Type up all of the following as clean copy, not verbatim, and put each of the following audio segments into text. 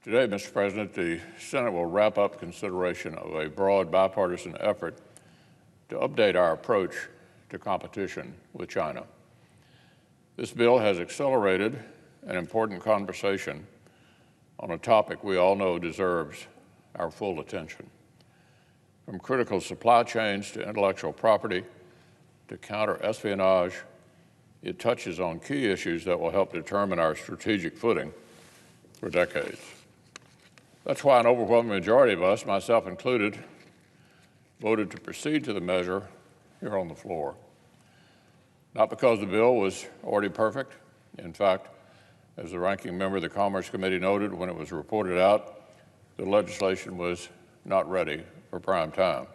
Today, Mr. President, the Senate will wrap up consideration of a broad bipartisan effort to update our approach to competition with China. This bill has accelerated an important conversation on a topic we all know deserves our full attention. From critical supply chains to intellectual property to counter-espionage, it touches on key issues that will help determine our strategic footing for decades. That's why an overwhelming majority of us, myself included, voted to proceed to the measure here on the floor. Not because the bill was already perfect. In fact, as the ranking member of the Commerce Committee noted when it was reported out, the legislation was not ready for prime time.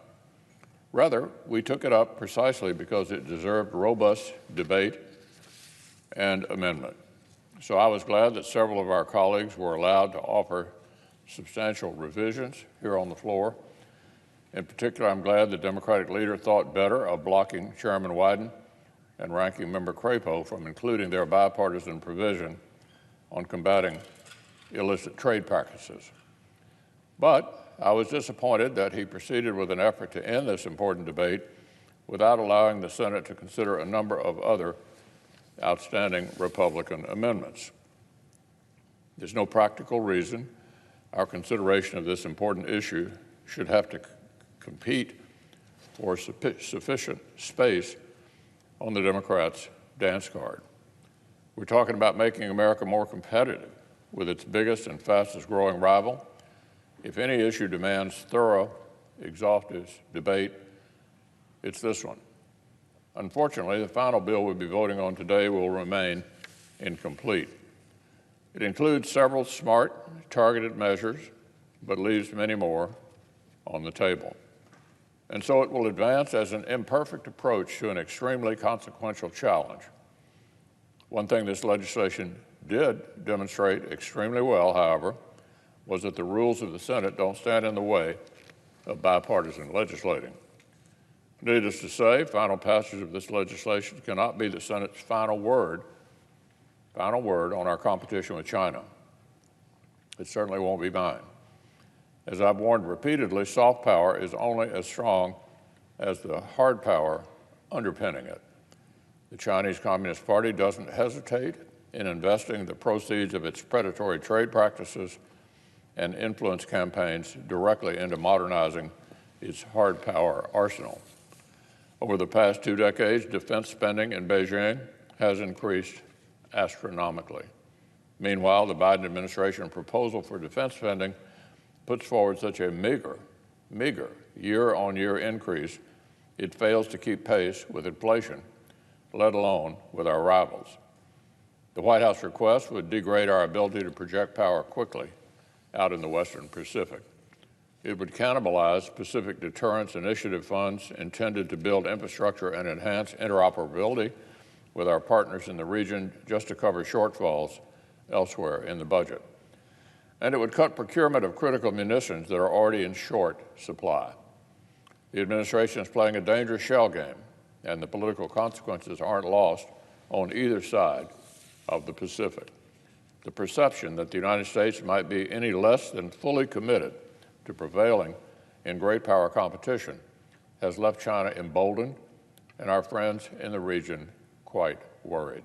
Rather, we took it up precisely because it deserved robust debate and amendment. So I was glad that several of our colleagues were allowed to offer substantial revisions here on the floor. In particular, I'm glad the Democratic leader thought better of blocking Chairman Wyden and Ranking Member Crapo from including their bipartisan provision on combating illicit trade practices. But I was disappointed that he proceeded with an effort to end this important debate without allowing the Senate to consider a number of other outstanding Republican amendments. There's no practical reason our consideration of this important issue should have to compete for sufficient space on the Democrats' dance card. We're talking about making America more competitive with its biggest and fastest growing rival. If any issue demands thorough, exhaustive debate, it's this one. Unfortunately, the final bill we'll be voting on today will remain incomplete. It includes several smart, targeted measures, but leaves many more on the table. And so it will advance as an imperfect approach to an extremely consequential challenge. One thing this legislation did demonstrate extremely well, however, was that the rules of the Senate don't stand in the way of bipartisan legislating. Needless to say, final passage of this legislation cannot be the Senate's final word on our competition with China. It certainly won't be mine. As I've warned repeatedly, soft power is only as strong as the hard power underpinning it. The Chinese Communist Party doesn't hesitate in investing the proceeds of its predatory trade practices and influence campaigns directly into modernizing its hard power arsenal. Over the past 2 decades, defense spending in Beijing has increased astronomically. Meanwhile, the Biden administration proposal for defense spending puts forward such a meager year-on-year increase, it fails to keep pace with inflation, let alone with our rivals. The White House request would degrade our ability to project power quickly out in the Western Pacific. It would cannibalize Pacific Deterrence Initiative funds intended to build infrastructure and enhance interoperability with our partners in the region just to cover shortfalls elsewhere in the budget. And it would cut procurement of critical munitions that are already in short supply. The administration is playing a dangerous shell game, and the political consequences aren't lost on either side of the Pacific. The perception that the United States might be any less than fully committed to prevailing in great power competition has left China emboldened and our friends in the region quite worried.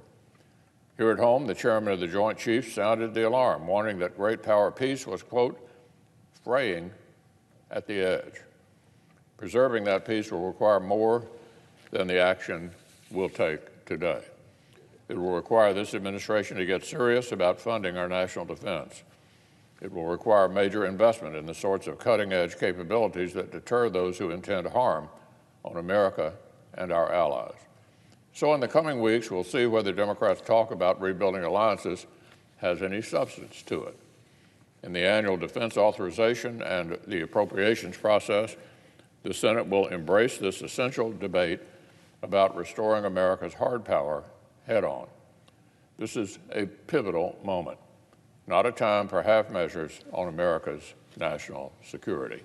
Here at home, the chairman of the Joint Chiefs sounded the alarm, warning that great power peace was, quote, fraying at the edge. Preserving that peace will require more than the action we'll take today. It will require this administration to get serious about funding our national defense. It will require major investment in the sorts of cutting-edge capabilities that deter those who intend harm on America and our allies. So in the coming weeks, we'll see whether Democrats' talk about rebuilding alliances has any substance to it. In the annual defense authorization and the appropriations process, the Senate will embrace this essential debate about restoring America's hard power head-on. This is a pivotal moment, not a time for half measures on America's national security.